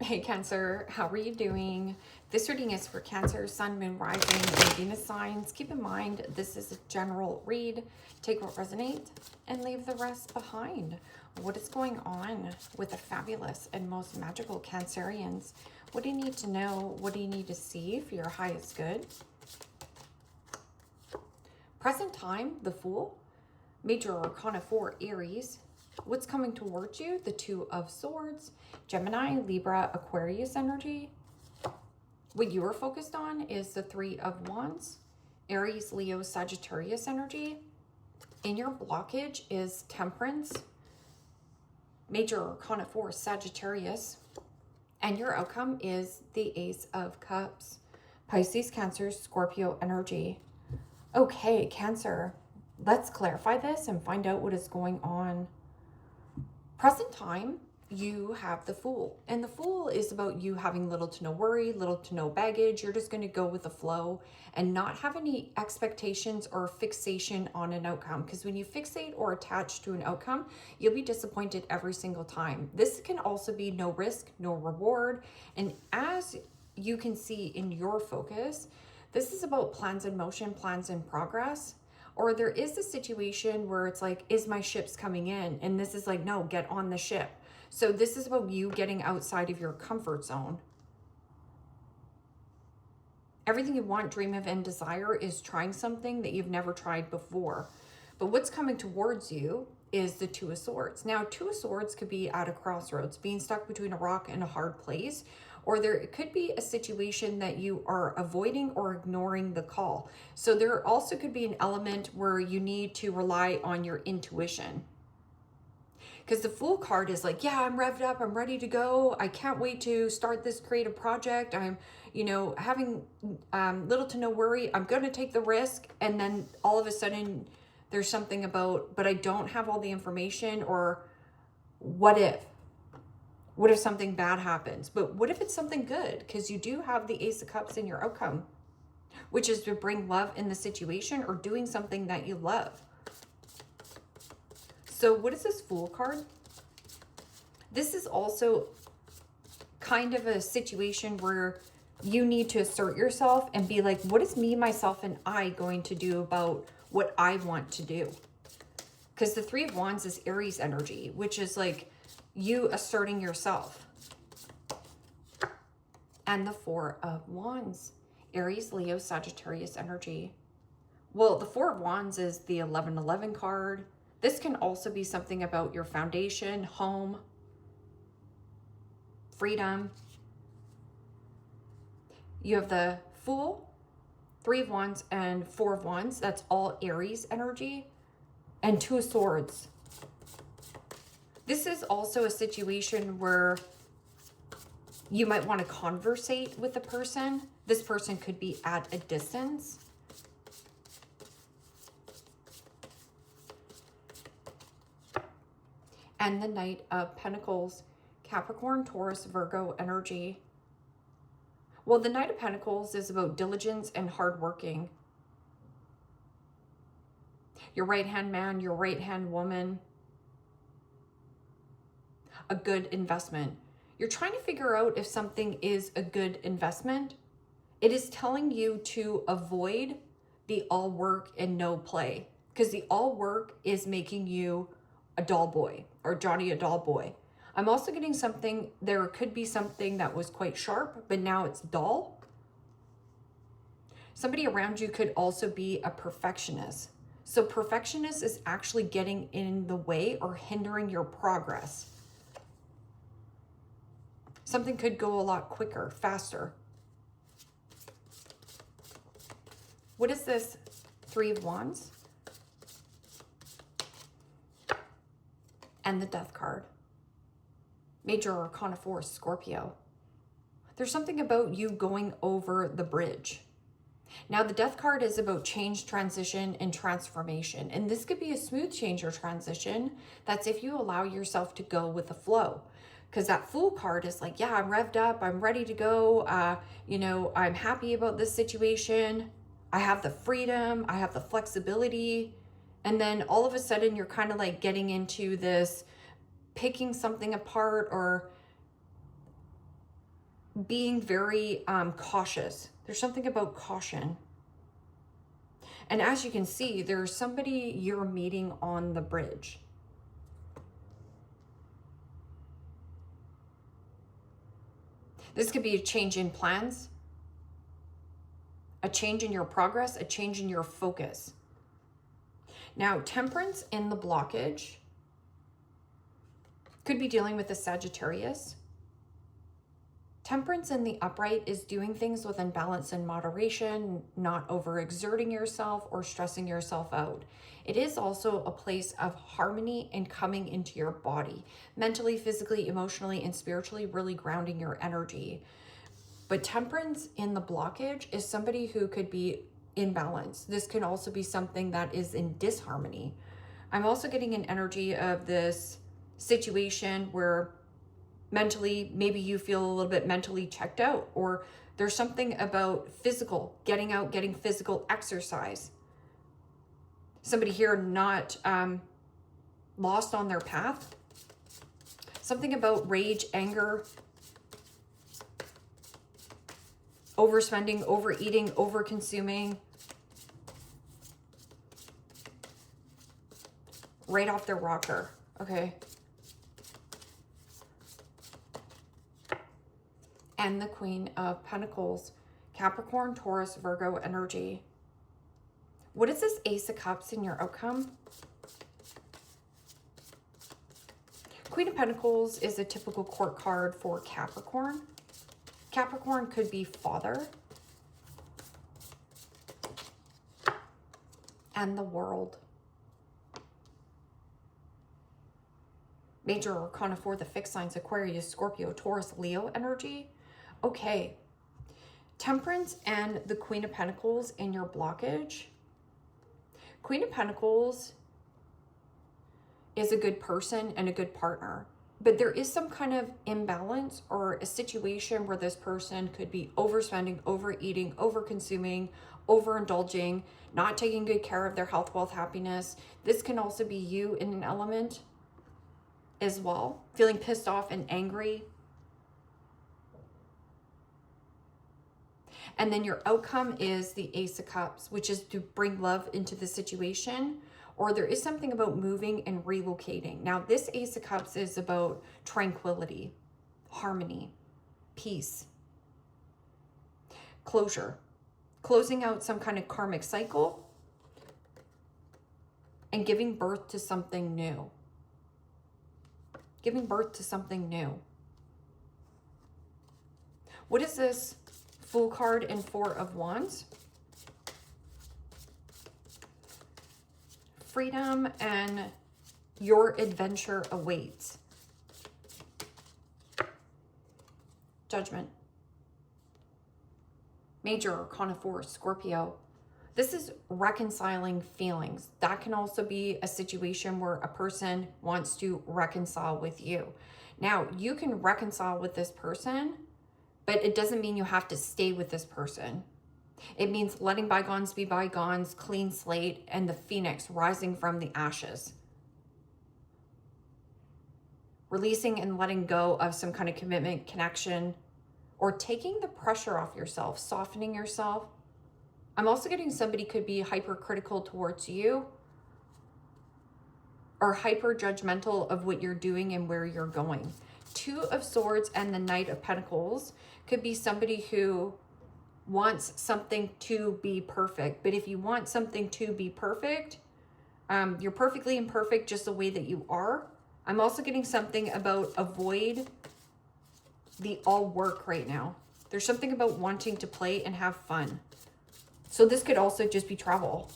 Hey Cancer, how are you doing? This reading is for Cancer, Sun, Moon, Rising, and Venus signs. Keep in mind, this is a general read. Take what resonates and leave the rest behind. What is going on with the fabulous and most magical Cancerians? What do you need to know? What do you need to see for your highest good? Present time, the Fool. Major Arcana 4, Aries. What's coming towards you? The Two of Swords, Gemini, Libra, Aquarius energy. What you are focused on is the Three of Wands, Aries, Leo, Sagittarius energy. In your blockage is Temperance, Major Arcana 4, Sagittarius. And your outcome is the Ace of Cups, Pisces, Cancer, Scorpio energy. Okay, Cancer, let's clarify this and find out what is going on. Present time, you have the Fool. And the Fool is about you having little to no worry, little to no baggage. You're just going to go with the flow and not have any expectations or fixation on an outcome. Because when you fixate or attach to an outcome, you'll be disappointed every single time. This can also be no risk, no reward. And as you can see in your focus, this is about plans in motion, plans in progress. Or there is a situation where it's like, is my ship's coming in? And this is like, no, get on the ship. So this is about you getting outside of your comfort zone. Everything you want, dream of, and desire is trying something that you've never tried before. But what's coming towards you is the Two of Swords. Now, Two of Swords could be at a crossroads, being stuck between a rock and a hard place. Or there could be a situation that you are avoiding or ignoring the call. So there also could be an element where you need to rely on your intuition. Because the Fool card is like, yeah, I'm revved up, I'm ready to go. I can't wait to start this creative project. I'm, having little to no worry. I'm going to take the risk. And then all of a sudden there's something about, but I don't have all the information, or what if? What if something bad happens? But what if it's something good? Because you do have the Ace of Cups in your outcome, which is to bring love in the situation or doing something that you love. So what is this Fool card? This is also kind of a situation where you need to assert yourself and be like, what is me, myself, and I going to do about what I want to do? Because the Three of Wands is Aries energy, which is like you asserting yourself. And the Four of Wands, Aries, Leo, Sagittarius energy. Well, the Four of Wands is the 1111 card. This can also be something about your foundation, home, freedom. You have the Fool, Three of Wands, and Four of Wands. That's all Aries energy. And Two of Swords. This is also a situation where you might want to conversate with a person. This person could be at a distance. And the Knight of Pentacles, Capricorn, Taurus, Virgo energy. Well, the Knight of Pentacles is about diligence and hardworking. Your right-hand man, your right-hand woman. A good investment. You're trying to figure out if something is a good investment. It is telling you to avoid the all work and no play, because the all work is making you a doll boy or Johnny a doll boy. I'm also getting something, there could be something that was quite sharp, but now it's dull. Somebody around you could also be a perfectionist. So perfectionist is actually getting in the way or hindering your progress. Something could go a lot quicker, faster. What is this Three of Wands? And the Death card. Major Arcana 4, Scorpio. There's something about you going over the bridge. Now, the Death card is about change, transition, and transformation. And this could be a smooth change or transition. That's if you allow yourself to go with the flow. Because that Fool card is like, yeah, I'm revved up. I'm ready to go. I'm happy about this situation. I have the freedom. I have the flexibility. And then all of a sudden, you're kind of like getting into this picking something apart, or being very cautious. There's something about caution. And as you can see, there's somebody you're meeting on the bridge. This could be a change in plans, a change in your progress, a change in your focus. Now, Temperance in the blockage could be dealing with a Sagittarius. Temperance in the upright is doing things with balance and moderation, not overexerting yourself or stressing yourself out. It is also a place of harmony and coming into your body, mentally, physically, emotionally, and spiritually, really grounding your energy. But Temperance in the blockage is somebody who could be in balance. This can also be something that is in disharmony. I'm also getting an energy of this situation where mentally, maybe you feel a little bit mentally checked out, or there's something about physical, getting out, getting physical exercise. Somebody here not lost on their path. Something about rage, anger, overspending, overeating, overconsuming. Right off their rocker. Okay. And the Queen of Pentacles, Capricorn, Taurus, Virgo energy. What is this Ace of Cups in your outcome? Queen of Pentacles is a typical court card for Capricorn. Capricorn could be father. And the World. Major Arcana for the fixed signs, Aquarius, Scorpio, Taurus, Leo energy. Okay. Temperance and the Queen of Pentacles in your blockage. Queen of Pentacles is a good person and a good partner, but there is some kind of imbalance or a situation where this person could be overspending, overeating, overconsuming, overindulging, not taking good care of their health, wealth, happiness. This can also be you in an element as well, feeling pissed off and angry. And then your outcome is the Ace of Cups, which is to bring love into the situation, or there is something about moving and relocating. Now, this Ace of Cups is about tranquility, harmony, peace, closure, closing out some kind of karmic cycle and giving birth to something new. Giving birth to something new. What is this Fool card and Four of Wands? Freedom and your adventure awaits. Judgment. Major Arcana 4, Scorpio. This is reconciling feelings. That can also be a situation where a person wants to reconcile with you. Now, you can reconcile with this person, but it doesn't mean you have to stay with this person. It means letting bygones be bygones, clean slate, and the phoenix rising from the ashes. Releasing and letting go of some kind of commitment, connection, or taking the pressure off yourself, softening yourself. I'm also getting somebody could be hypercritical towards you or hyper judgmental of what you're doing and where you're going. Two of Swords and the Knight of Pentacles could be somebody who wants something to be perfect. But if you want something to be perfect, you're perfectly imperfect just the way that you are. I'm also getting something about avoid the all work right now. There's something about wanting to play and have fun. So this could also just be travel.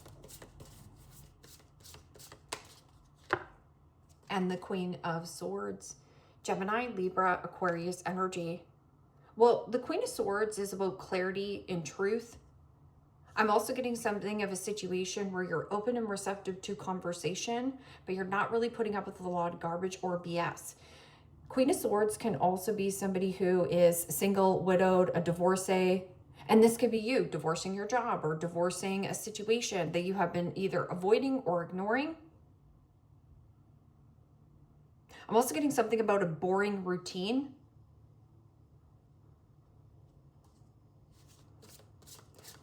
And the Queen of Swords, Gemini, Libra, Aquarius energy. Well, the Queen of Swords is about clarity and truth. I'm also getting something of a situation where you're open and receptive to conversation, but you're not really putting up with a lot of garbage or BS. Queen of Swords can also be somebody who is single, widowed, a divorcee. And this could be you divorcing your job or divorcing a situation that you have been either avoiding or ignoring. I'm also getting something about a boring routine.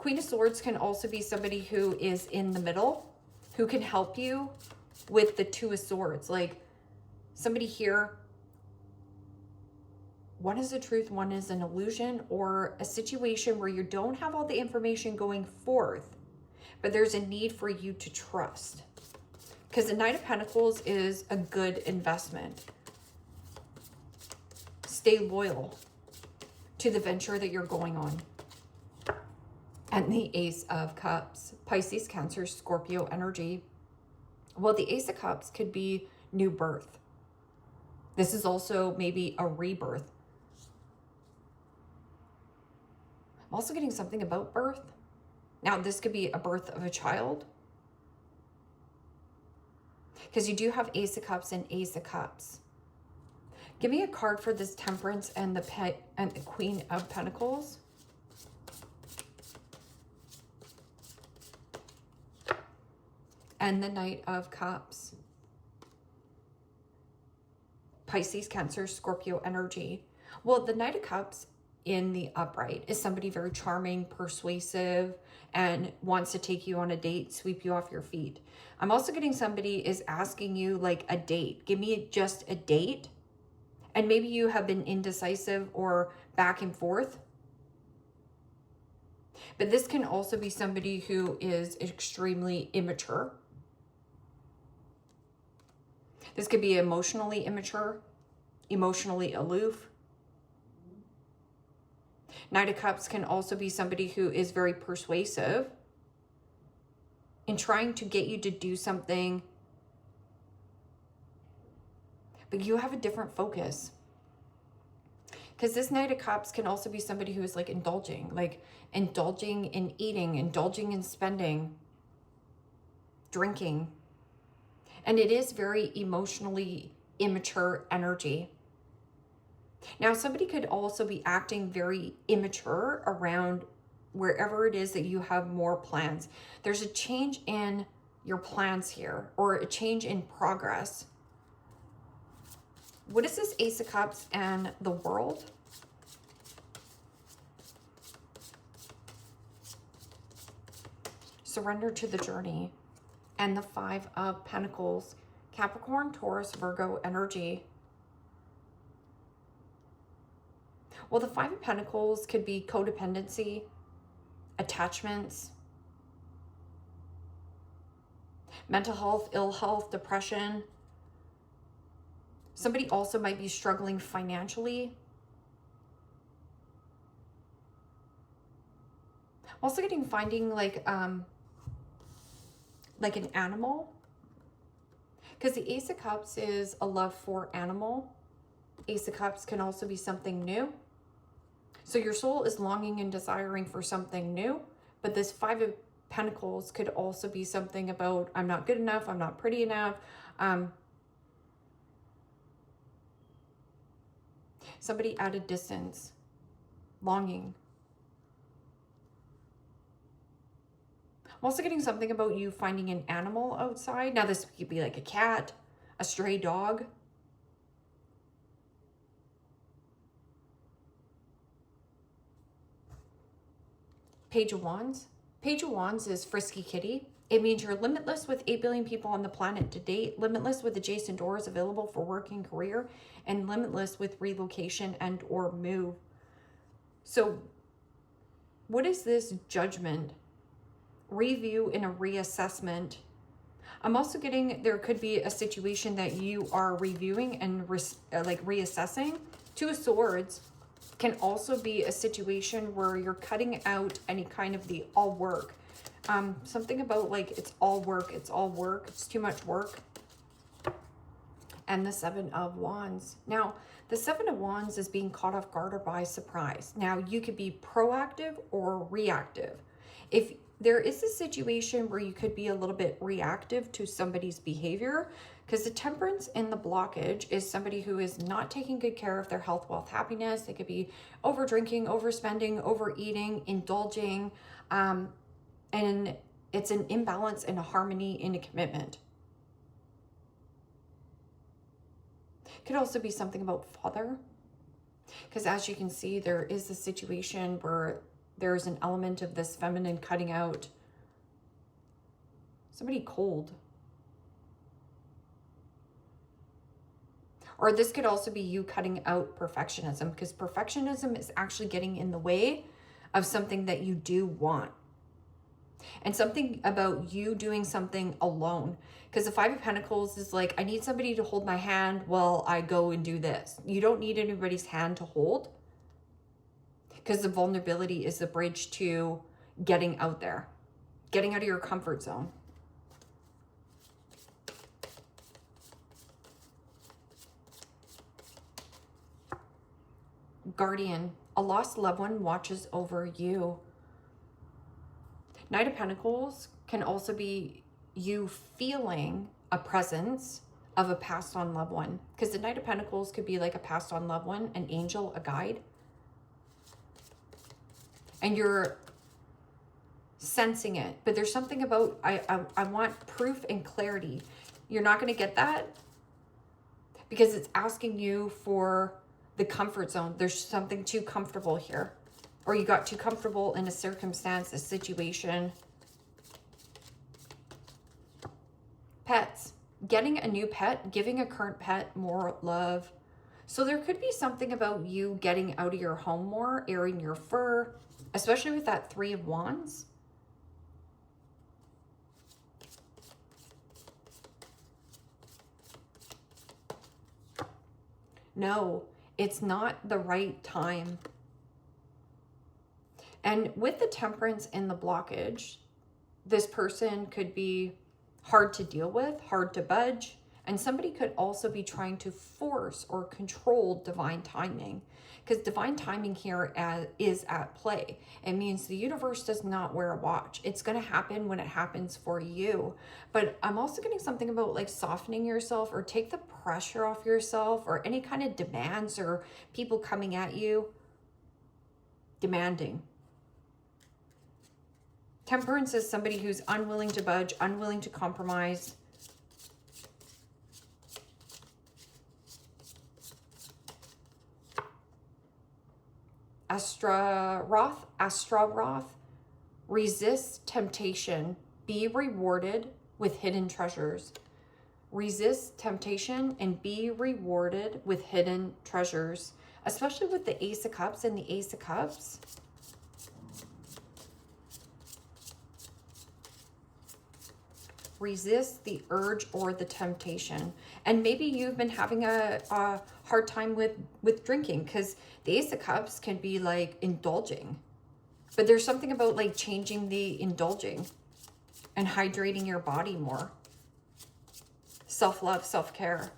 Queen of Swords can also be somebody who is in the middle, who can help you with the Two of Swords. Like somebody here, one is the truth, one is an illusion, or a situation where you don't have all the information going forth, but there's a need for you to trust. Because the Knight of Pentacles is a good investment. Stay loyal to the venture that you're going on. And the Ace of Cups, Pisces, Cancer, Scorpio energy. Well, the Ace of Cups could be new birth. This is also maybe a rebirth. I'm also getting something about birth. Now, this could be a birth of a child. Because you do have Ace of Cups and Ace of Cups. Give me a card for this Temperance and the Queen of Pentacles. And the Knight of Cups. Pisces, Cancer, Scorpio energy. Well, the Knight of Cups in the upright is somebody very charming, persuasive, and wants to take you on a date, sweep you off your feet. I'm also getting somebody is asking you like a date. Give me just a date. And maybe you have been indecisive or back and forth. But this can also be somebody who is extremely immature. This could be emotionally immature, emotionally aloof. Knight of Cups can also be somebody who is very persuasive in trying to get you to do something, but you have a different focus. Because this Knight of Cups can also be somebody who is like indulging in eating, indulging in spending, drinking. And it is very emotionally immature energy. Now, somebody could also be acting very immature around wherever it is that you have more plans. There's a change in your plans here, or a change in progress. What is this Ace of Cups and the World? Surrender to the journey. And the Five of Pentacles, Capricorn, Taurus, Virgo energy. Well, the Five of Pentacles could be codependency, attachments, mental health, ill health, depression. Somebody also might be struggling financially. I'm also getting finding like an animal, because the Ace of Cups is a love for animal. Ace of Cups can also be something new. So your soul is longing and desiring for something new, but this Five of Pentacles could also be something about, I'm not good enough, I'm not pretty enough. Somebody at a distance, longing. I'm also getting something about you finding an animal outside. Now this could be like a cat, a stray dog. Page of Wands. Page of Wands is frisky kitty. It means you're limitless with 8 billion people on the planet to date, limitless with adjacent doors available for work and career, and limitless with relocation and or move. So what is this Judgment? Review and a reassessment. I'm also getting there could be a situation that you are reviewing and reassessing. Two of Swords can also be a situation where you're cutting out any kind of the all work. Something about like it's all work, it's too much work. And the Seven of Wands. Now, the Seven of Wands is being caught off guard or by surprise. Now, you could be proactive or reactive. If there is a situation where you could be a little bit reactive to somebody's behavior, because the Temperance in the blockage is somebody who is not taking good care of their health, wealth, happiness. They could be over drinking, overspending, overeating, indulging, and it's an imbalance and a harmony in a commitment. Could also be something about father, because as you can see, there is a situation where There's an element of this feminine cutting out somebody cold. Or this could also be you cutting out perfectionism, because perfectionism is actually getting in the way of something that you do want. And something about you doing something alone. Because the Five of Pentacles is like, I need somebody to hold my hand while I go and do this. You don't need anybody's hand to hold. Because the vulnerability is the bridge to getting out there. Getting out of your comfort zone. Guardian, a lost loved one watches over you. Knight of Pentacles can also be you feeling a presence of a passed on loved one. Because the Knight of Pentacles could be like a passed on loved one, an angel, a guide. And you're sensing it. But there's something about, I want proof and clarity. You're not going to get that because it's asking you for the comfort zone. There's something too comfortable here. Or you got too comfortable in a circumstance, a situation. Pets. Getting a new pet, giving a current pet more love. So there could be something about you getting out of your home more, airing your fur, especially with that Three of Wands. No, it's not the right time. And with the Temperance in the blockage, this person could be hard to deal with, hard to budge, and somebody could also be trying to force or control divine timing, because divine timing here is at play. It means the universe does not wear a watch. It's going to happen when it happens for you. But I'm also getting something about like softening yourself, or take the pressure off yourself, or any kind of demands or people coming at you demanding. Temperance is somebody who's unwilling to budge, unwilling to compromise. Astaroth, resist temptation, be rewarded with hidden treasures. Resist temptation and be rewarded with hidden treasures, especially with the Ace of Cups and the Ace of Cups. Resist the urge or the temptation. And maybe you've been having a hard time with drinking, because the Ace of Cups can be like indulging. But there's something about like changing the indulging and hydrating your body more. Self-love, self-care.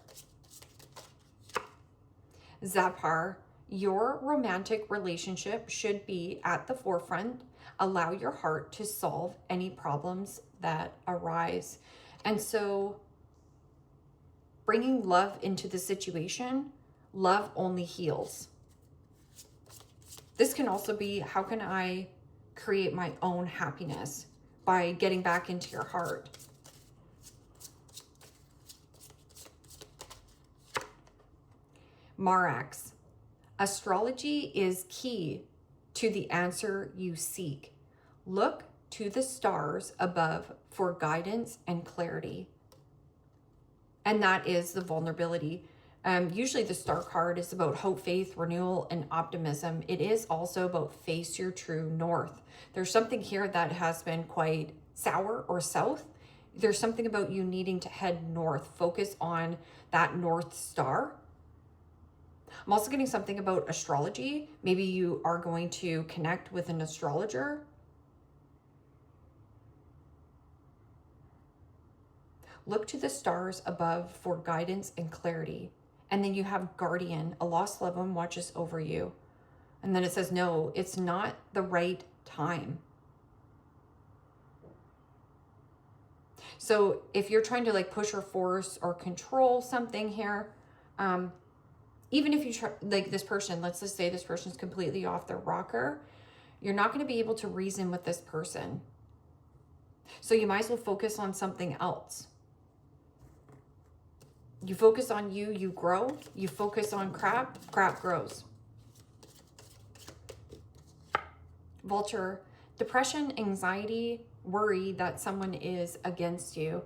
Zapar, your romantic relationship should be at the forefront. Allow your heart to solve any problems that arise. And so bringing love into the situation, love only heals. This can also be, how can I create my own happiness by getting back into your heart? Marax, astrology is key to the answer you seek. Look to the stars above for guidance and clarity. And that is the vulnerability. Usually the star card is about hope, faith, renewal, and optimism. It is also about face your true north. There's something here that has been quite sour or south. There's something about you needing to head north. Focus on that North Star. I'm also getting something about astrology. Maybe you are going to connect with an astrologer. Look to the stars above for guidance and clarity. And then you have Guardian, a lost loved one watches over you. And then it says, no, it's not the right time. So if you're trying to like push or force or control something here, even if you try, like this person, let's just say this person's completely off their rocker, you're not going to be able to reason with this person. So you might as well focus on something else. You focus on you, you grow. You focus on crap, crap grows. Vulture, depression, anxiety, worry that someone is against you.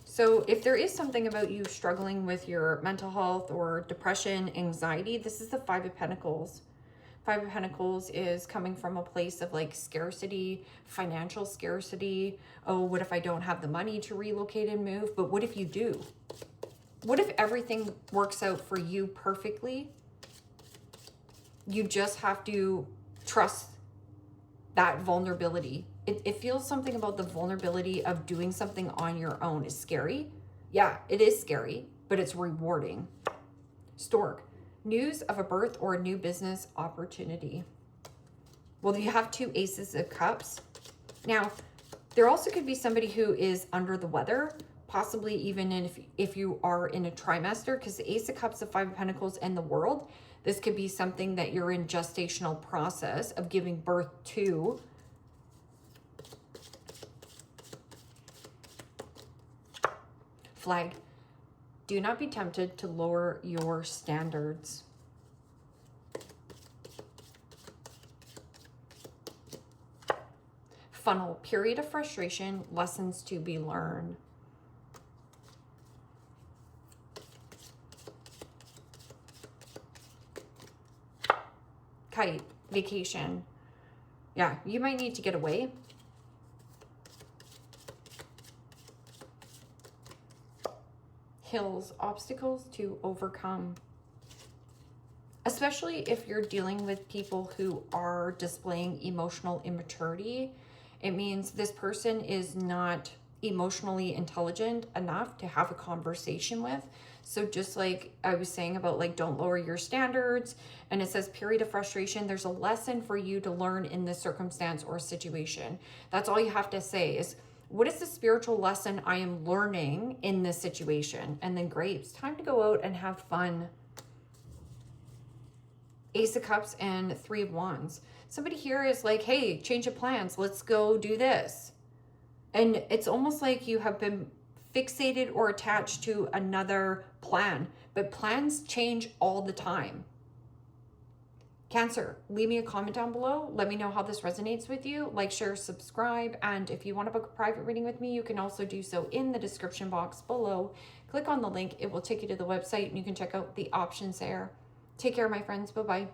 So if there is something about you struggling with your mental health or depression, anxiety, this is the Five of Pentacles. Five of Pentacles is coming from a place of like scarcity, financial scarcity. Oh, what if I don't have the money to relocate and move? But what if you do? What if everything works out for you perfectly? You just have to trust that vulnerability. It feels something about the vulnerability of doing something on your own is scary. Yeah, it is scary, but it's rewarding. Stork, news of a birth or a new business opportunity. Well, you have two Aces of Cups. Now, there also could be somebody who is under the weather, possibly even if you are in a trimester, because the Ace of Cups, the Five of Pentacles, and the World, this could be something that you're in gestational process of giving birth to. Flag, do not be tempted to lower your standards. Funnel, period of frustration, lessons to be learned. Kite, vacation. Yeah, you might need to get away. Hills, obstacles to overcome. Especially if you're dealing with people who are displaying emotional immaturity, it means this person is not emotionally intelligent enough to have a conversation with. So just like I was saying about like, don't lower your standards. And it says period of frustration. There's a lesson for you to learn in this circumstance or situation. That's all you have to say is, what is the spiritual lesson I am learning in this situation? And then Grapes, time to go out and have fun. Ace of Cups and Three of Wands. Somebody here is like, hey, change of plans. Let's go do this. And it's almost like you have been fixated or attached to another plan, but plans change all the time. Cancer, leave me a comment down below. Let me know how this resonates with you. Like, share, subscribe. And if you want to book a private reading with me, you can also do so in the description box below. Click on the link. It will take you to the website and you can check out the options there. Take care, my friends. Bye-bye.